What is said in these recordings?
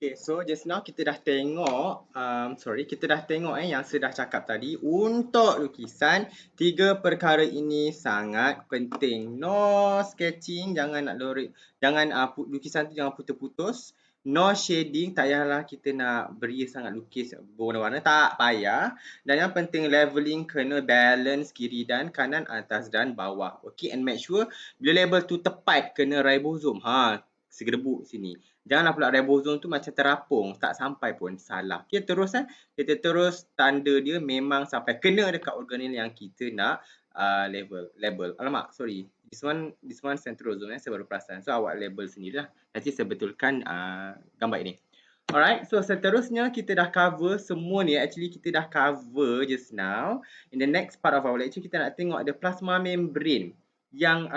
Okay, so just now kita dah tengok, kita dah tengok yang sudah cakap tadi. Untuk lukisan, 3 perkara ini sangat penting. No sketching, jangan nak lorek, jangan lukisan tu jangan putus-putus. No shading, tak payahlah kita nak beri sangat lukis berwarna-warna, tak payah. Dan yang penting leveling kena balance kiri dan kanan, atas dan bawah. Okay, and make sure bila label tu tepat kena ribosome. Segedebuk sini. Janganlah pula ribosome tu macam terapung, tak sampai pun salah. Okay, terus kita terus tanda dia memang sampai kena dekat organel yang kita nak label. Alamak, sorry. This one centrosome saya baru perasan. So awak label sendirilah. Nanti saya betulkan gambar ini. Alright, so seterusnya kita dah cover semua ni. Actually kita dah cover just now. In the next part of our lecture kita nak tengok ada plasma membrane yang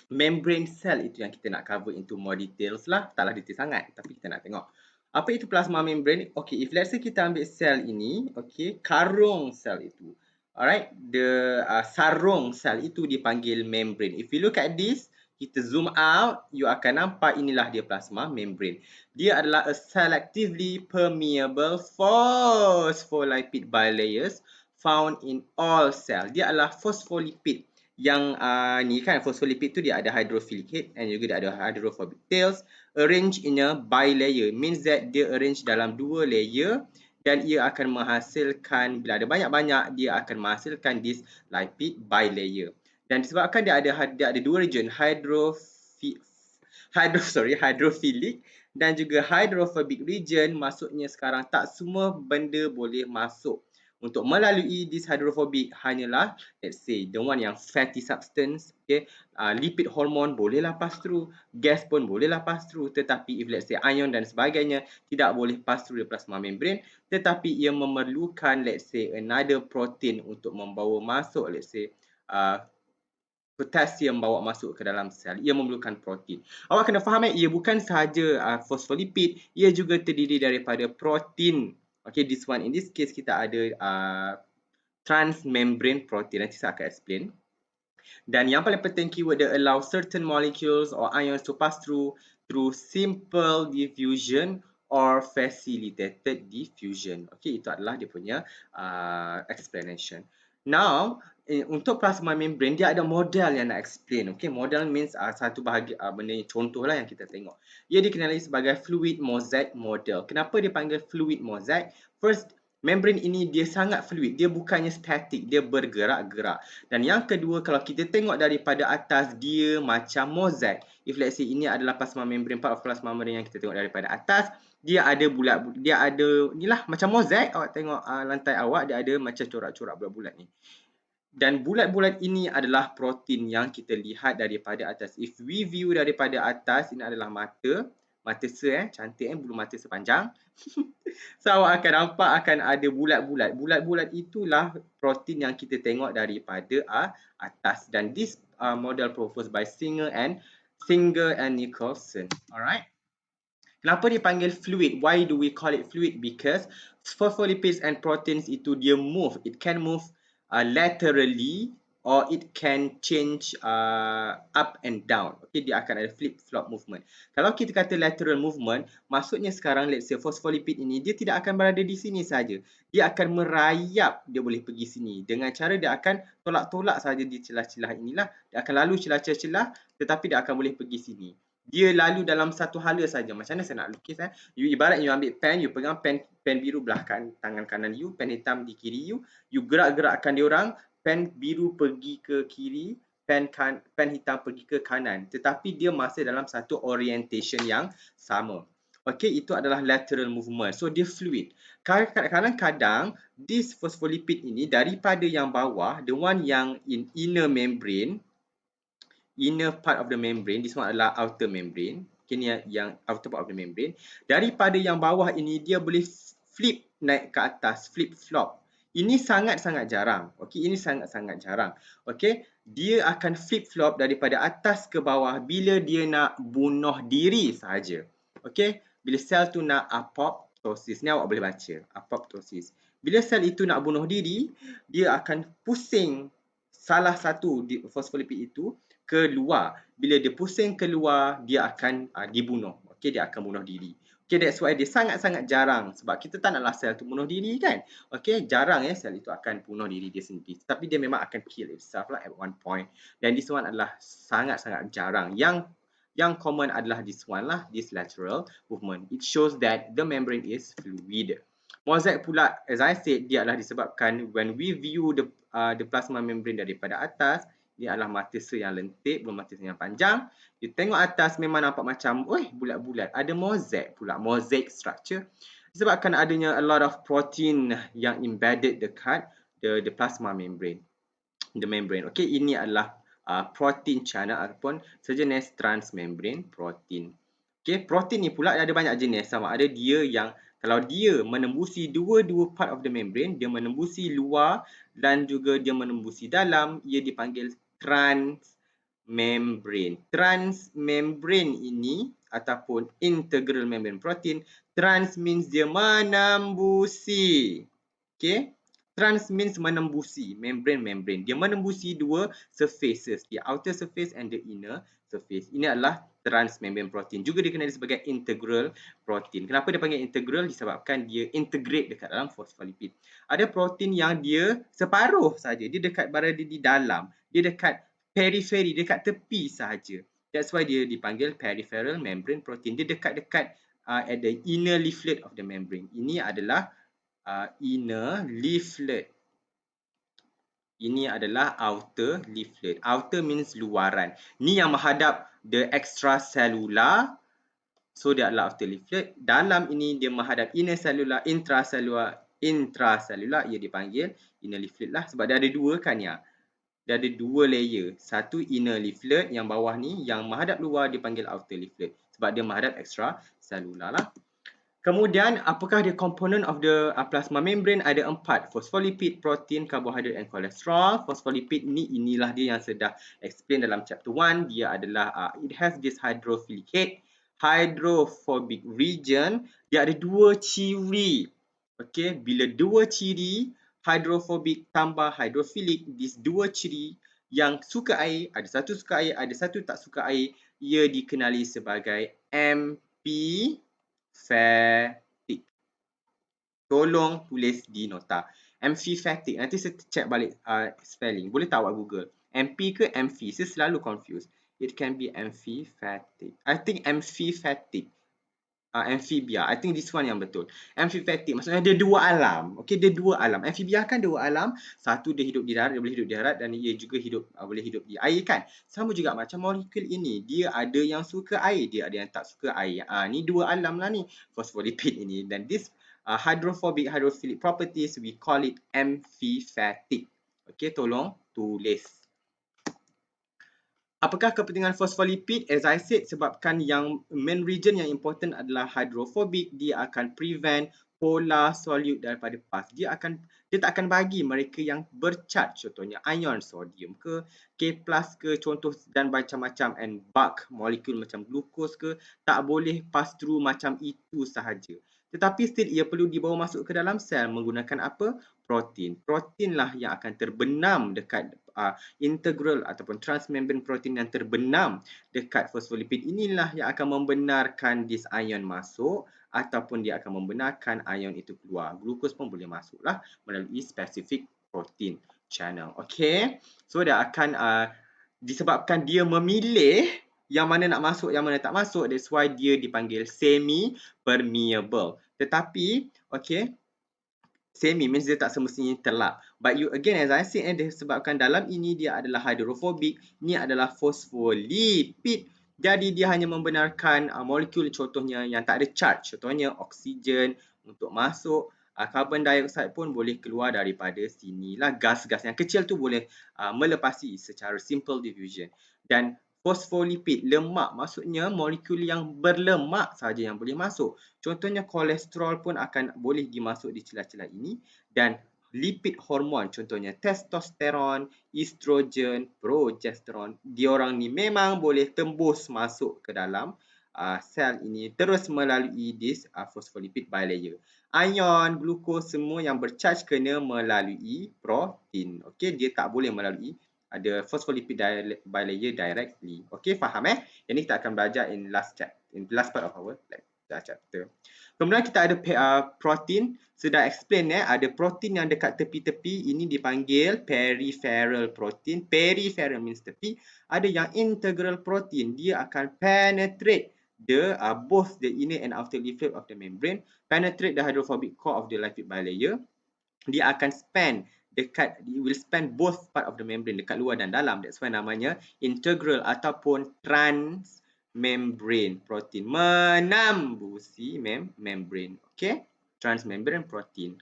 membrane cell itu yang kita nak cover into more details lah. Taklah detail sangat, tapi kita nak tengok. Apa itu plasma membrane? Okay, if let's say kita ambil sel ini, okay, karung sel itu. Alright, the sarung sel itu dipanggil membrane. If you look at this, kita zoom out, you akan nampak inilah dia plasma membrane. Dia adalah a selectively permeable phospholipid bilayers found in all cell. Dia adalah phospholipid. Yang ni kan phospholipid tu dia ada hydrophilic head and juga dia ada hydrophobic tails, arranged in a bilayer, means that dia arrange dalam 2 layer dan ia akan menghasilkan, bila ada banyak-banyak dia akan menghasilkan this lipid bilayer. Dan disebabkan dia ada 2 region, hydrophilic dan juga hydrophobic region, maksudnya sekarang tak semua benda boleh masuk. Untuk melalui this hydrophobic hanyalah let's say the one yang fatty substance, okay, lipid hormone bolehlah pass through, gas pun bolehlah pass through, tetapi if let's say ion dan sebagainya tidak boleh pass through the plasma membrane, tetapi ia memerlukan let's say another protein untuk membawa masuk, let's say potassium bawa masuk ke dalam sel. Ia memerlukan protein. Awak kena faham ia bukan sahaja phospholipid, ia juga terdiri daripada protein. Okay, this one in this case kita ada transmembrane protein. Nanti saya akan explain. Dan yang paling penting keyword dia allow certain molecules or ions to pass through simple diffusion or facilitated diffusion. Okay, itu adalah dia punya explanation. Now, untuk plasma membrane dia ada model yang nak explain. Okay, model means satu bahagian benda contoh lah yang kita tengok. Ia dikenali sebagai fluid mosaic model. Kenapa dia panggil fluid mosaic? First, membrane ini dia sangat fluid, dia bukannya static, dia bergerak-gerak. Dan yang kedua, kalau kita tengok daripada atas, dia macam mozaik. If let's say ini adalah plasma membrane, part of plasma membrane yang kita tengok daripada atas, dia ada bulat, dia ada inilah macam mozaik. Awak tengok lantai awak, dia ada macam corak-corak bulat-bulat ni. Dan bulat-bulat ini adalah protein yang kita lihat daripada atas. If we view daripada atas, ini adalah mata cantik bulu mata sepanjang. So awak akan nampak akan ada bulat-bulat. Bulat-bulat itulah protein yang kita tengok daripada atas. Dan this model proposed by Singer and Nicholson. Alright. Kenapa dipanggil fluid? Why do we call it fluid? Because phospholipids and proteins itu dia move. It can move laterally or it can change up and down. Okay, dia akan ada flip-flop movement. Kalau kita kata lateral movement, maksudnya sekarang let's say phospholipid ini dia tidak akan berada di sini saja. Dia akan merayap, dia boleh pergi sini. Dengan cara dia akan tolak-tolak saja di celah-celah inilah. Dia akan lalu celah-celah tetapi dia akan boleh pergi sini. Dia lalu dalam satu hala saja. Macam mana saya nak lukis? You ibarat you ambil pen, you pegang pen biru belah tangan kanan you, pen hitam di kiri you, you gerak-gerakkan dia orang, pen biru pergi ke kiri, pen hitam pergi ke kanan. Tetapi dia masih dalam satu orientation yang sama. Okay, itu adalah lateral movement. So dia fluid. Kadang-kadang this phospholipid ini daripada yang bawah, the one yang in inner membrane, inner part of the membrane, this one adalah outer membrane. Okay, ni yang outer part of the membrane. Daripada yang bawah ini dia boleh flip naik ke atas, flip flop. Ini sangat-sangat jarang. Okay, ini sangat-sangat jarang. Okay, dia akan flip flop daripada atas ke bawah bila dia nak bunuh diri saja. Okay, bila sel tu nak apoptosis. Ni awak boleh baca, apoptosis. Bila sel itu nak bunuh diri, dia akan pusing salah satu phospholipid itu keluar. Bila dia pusing keluar, dia akan dibunuh. Okay, dia akan bunuh diri. Okay, that's why dia sangat-sangat jarang sebab kita tak naklah sel tu bunuh diri kan. Okay, jarang sel itu akan bunuh diri dia sendiri. Tapi dia memang akan kill itself lah at one point. Dan this one adalah sangat-sangat jarang. Yang common adalah this one lah, this lateral movement. It shows that the membrane is fluid. Mosaic pula, as I said, dia adalah disebabkan when we view the plasma membrane daripada atas, dia adalah mata yang lentik, belum mata yang panjang. You tengok atas memang nampak macam, bulat-bulat. Ada mosaic pula, mosaic structure. Disebabkan adanya a lot of protein yang embedded dekat the plasma membrane. The membrane. Okay, ini adalah protein channel ataupun sejenis transmembrane protein. Okay, protein ni pula ada banyak jenis. Sama ada dia yang kalau dia menembusi dua-dua part of the membrane, dia menembusi luar dan juga dia menembusi dalam, ia dipanggil transmembrane. Transmembrane ini ataupun integral membrane protein, trans means dia menembusi. Okay, trans means menembusi, membrane. Dia menembusi dua surfaces, the outer surface and the inner surface. Ini adalah transmembrane protein. Juga dikenali sebagai integral protein. Kenapa dia panggil integral? Disebabkan dia integrate dekat dalam fosfolipid. Ada protein yang dia separuh saja, dia dekat berada di dalam, dia dekat periferi, dekat tepi sahaja. That's why dia dipanggil peripheral membrane protein. Dia dekat-dekat at the inner leaflet of the membrane. Ini adalah inner leaflet. Ini adalah outer leaflet. Outer means luaran. Ni yang menghadap the extracellular. So dia adalah outer leaflet. Dalam ini dia menghadap inner cellular, intracellular. Intracellular ia dipanggil inner leaflet lah. Sebab dia ada dua kan ya. Dia ada dua layer. Satu inner leaflet yang bawah ni, yang menghadap luar dipanggil outer leaflet. Sebab dia menghadap extracellular lah. Kemudian, apakah dia component of the plasma membrane? Ada 4, phospholipid, protein, carbohydrate and cholesterol. Phospholipid ni, inilah dia yang sudah explain dalam chapter 1. Dia adalah, it has this hydrophilic head, hydrophobic region. Dia ada dua ciri. Okay, bila dua ciri, hydrophobic tambah hydrophilic, these dua ciri yang suka air, ada satu suka air, ada satu tak suka air, ia dikenali sebagai amphifatic. Tolong tulis di nota. Amphifatic. Nanti saya check balik spelling. Boleh tahu Google. Amphi ke amphi? Saya selalu confused. It can be amphifatic. I think amphifatic. Amphibia. I think this one yang betul. Amphifatic. Maksudnya dia dua alam. Okay, dia dua alam. Amphibia kan dua alam. Satu dia hidup di darat, dia boleh hidup di darat dan ia juga boleh hidup di air kan. Sama juga macam molekul ini. Dia ada yang suka air, dia ada yang tak suka air. Ni dua alam lah ni. Phospholipid ini. Dan this hydrophobic, hydrophilic properties, we call it amphifatic. Okay, tolong tulis. Apakah kepentingan fosfolipid? As I said, sebabkan yang main region yang important adalah hydrophobic, dia akan prevent polar solute daripada pass. Dia tak akan bagi mereka yang bercharge, contohnya ion sodium ke, K+ ke, contoh dan macam-macam, and bulk molekul macam glukos ke, tak boleh pass through macam itu sahaja. Tetapi still ia perlu dibawa masuk ke dalam sel menggunakan apa? Protein. Protein lah yang akan terbenam dekat integral ataupun transmembrane protein yang terbenam dekat fosfolipid. Inilah yang akan membenarkan this ion masuk ataupun dia akan membenarkan ion itu keluar. Glukos pun boleh masuklah melalui specific protein channel. Okay. So dia akan disebabkan dia memilih yang mana nak masuk, yang mana tak masuk. That's why dia dipanggil semi-permeable. Tetapi, okay, semi means dia tak semestinya telap. But you again, as I said, disebabkan dalam ini dia adalah hydrophobic, ini adalah phospholipid. Jadi dia hanya membenarkan molekul contohnya yang tak ada charge. Contohnya oksigen untuk masuk. Carbon dioxide pun boleh keluar daripada sinilah. Gas-gas yang kecil tu boleh melepasi secara simple diffusion. Dan phospholipid, lemak, maksudnya molekul yang berlemak saja yang boleh masuk. Contohnya kolesterol pun akan boleh dimasuk di celah-celah ini. Dan lipid hormon, contohnya testosteron, estrogen, progesteron, diorang ni memang boleh tembus masuk ke dalam sel ini terus melalui this phospholipid bilayer. Ion, glukos, semua yang bercharge kena melalui protein. Okey, dia tak boleh melalui ada phospholipid bilayer directly. Okey, faham Yang ni kita akan belajar in last chapter. in the last part of our chapter. Kemudian kita ada protein. Sudah explain ada protein yang dekat tepi-tepi, ini dipanggil peripheral protein. Peripheral means tepi. Ada yang integral protein, dia akan penetrate the both the inner and outer leaf of the membrane, penetrate the hydrophobic core of the lipid bilayer. Dia akan span dekat, it will span both part of the membrane, dekat luar dan dalam. That's why namanya integral ataupun transmembrane protein, menambusi membrane. Okay, transmembrane protein.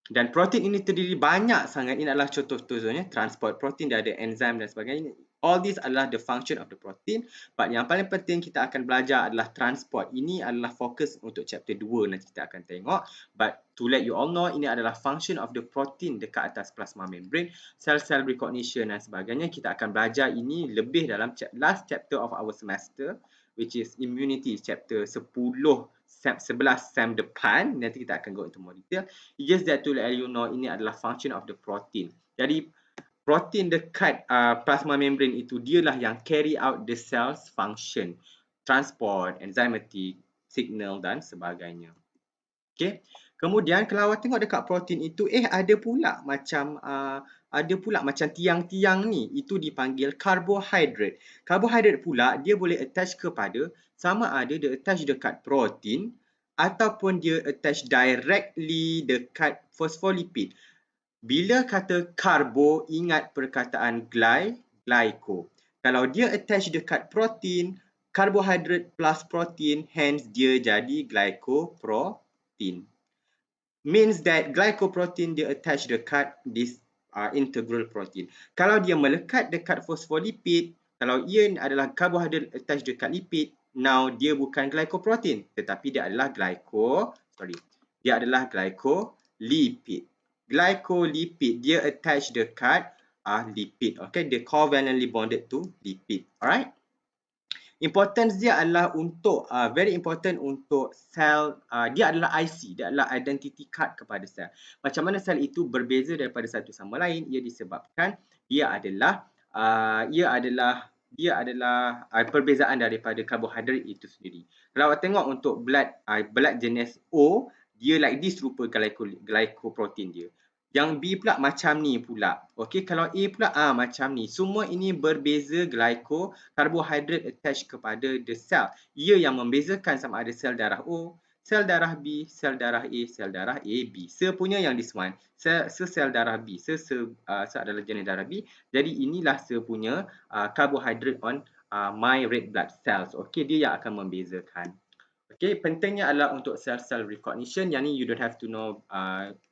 Dan protein ini terdiri banyak sangat. Ini adalah contoh-contohnya. Transport protein, dia ada enzim dan sebagainya. All these adalah the function of the protein. But yang paling penting kita akan belajar adalah transport. Ini adalah fokus untuk chapter 2 nanti kita akan tengok. But to let you all know, ini adalah function of the protein dekat atas plasma membrane. Cell recognition dan sebagainya. Kita akan belajar ini lebih dalam last chapter of our semester, which is immunity, chapter 11 SEM depan. Nanti kita akan go into more detail. Just that to let you know, ini adalah function of the protein. Jadi protein dekat plasma membrane itu, dialah yang carry out the cells function, transport, enzymatic, signal dan sebagainya. Okay. Kemudian kalau awak tengok dekat protein itu, ada pula macam tiang-tiang ni, itu dipanggil karbohidrat. Karbohidrat pula dia boleh attach kepada, sama ada dia attach dekat protein ataupun dia attach directly dekat phospholipid. Bila kata karbo, ingat perkataan glyco. Kalau dia attach dekat protein, karbohidrat plus protein, hence dia jadi glycoprotein. Means that glycoprotein dia attach dekat this integral protein. Kalau dia melekat dekat phospholipid, kalau ia adalah karbohidrat attach dekat lipid, now dia bukan glycoprotein, tetapi dia adalah glycolipid. Glycolipid dia attach dekat lipid. Okay, dia covalently bonded to lipid. Alright. Importance dia adalah untuk very important untuk sel. Dia adalah IC, dia adalah identity card kepada sel. Macam mana sel itu berbeza daripada satu sama lain? Ia disebabkan dia adalah perbezaan daripada karbohidrat itu sendiri. Kalau awak tengok untuk blood jenis O, dia like this rupa glycoprotein dia. Yang B pula macam ni pula. Okey, kalau A pula macam ni. Semua ini berbeza karbohidrat attach kepada the cell. Ia yang membezakan sama ada sel darah O, sel darah B, sel darah A, sel darah AB. Sepunya yang this one, sel darah B, adalah jenis darah B. Jadi inilah sepunya karbohidrat on my red blood cells. Okey, dia yang akan membezakan. Okey, pentingnya adalah untuk cell recognition. Yang ni you don't have to know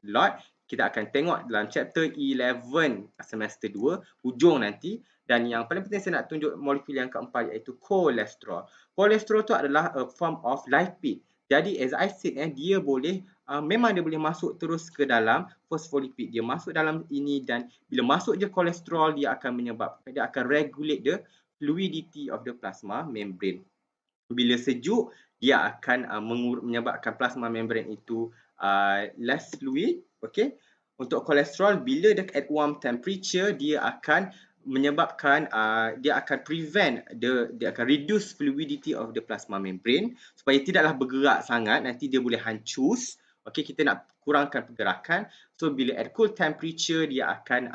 lot. Kita akan tengok dalam chapter 11 semester 2 hujung nanti. Dan yang paling penting saya nak tunjuk molekul yang keempat, iaitu kolesterol. Kolesterol tu adalah a form of lipid. Jadi as I said, dia boleh memang dia boleh masuk terus ke dalam phospholipid. Dia masuk dalam ini, dan bila masuk je kolesterol, dia akan regulate the fluidity of the plasma membrane. Bila sejuk, dia akan menyebabkan plasma membrane itu less fluid. Okay. Untuk kolesterol, bila at warm temperature, dia akan menyebabkan dia akan prevent dia akan reduce fluidity of the plasma membrane supaya tidaklah bergerak sangat, nanti dia boleh hancus. Okey, kita nak kurangkan pergerakan. So bila at cool temperature, dia akan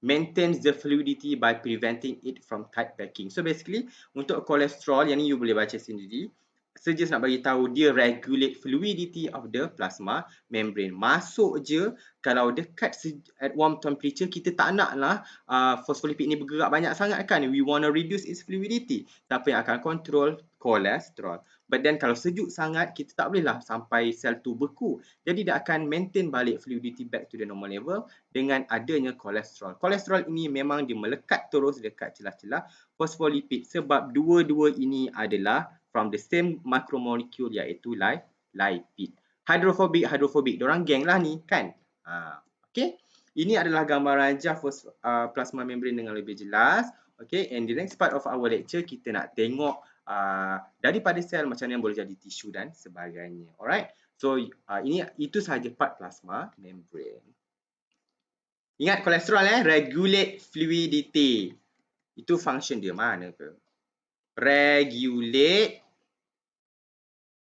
maintains the fluidity by preventing it from tight packing. So basically untuk kolesterol, yang ni you boleh baca sendiri. Just nak bagi tahu, dia regulate fluidity of the plasma membrane. Masuk je, kalau dekat at warm temperature, kita tak naklah phospholipid ni bergerak banyak sangat kan. We want to reduce its fluidity. Siapa yang akan control? Kolesterol. But then kalau sejuk sangat, kita tak bolehlah sampai sel tu beku. Jadi dia akan maintain balik fluidity back to the normal level dengan adanya kolesterol. Kolesterol ini memang dia melekat terus dekat celah-celah phospholipid sebab dua-dua ini adalah from the same macromolecule, iaitu lipid. Hydrophobic, dorang geng lah ni kan. Okay. Ini adalah gambaran plasma membrane dengan lebih jelas. Okay, and the next part of our lecture, kita nak tengok daripada sel macam mana yang boleh jadi tisu dan sebagainya. Alright. So itu sahaja part plasma membrane. Ingat kolesterol regulate fluidity. Itu function dia, mana ke? Regulate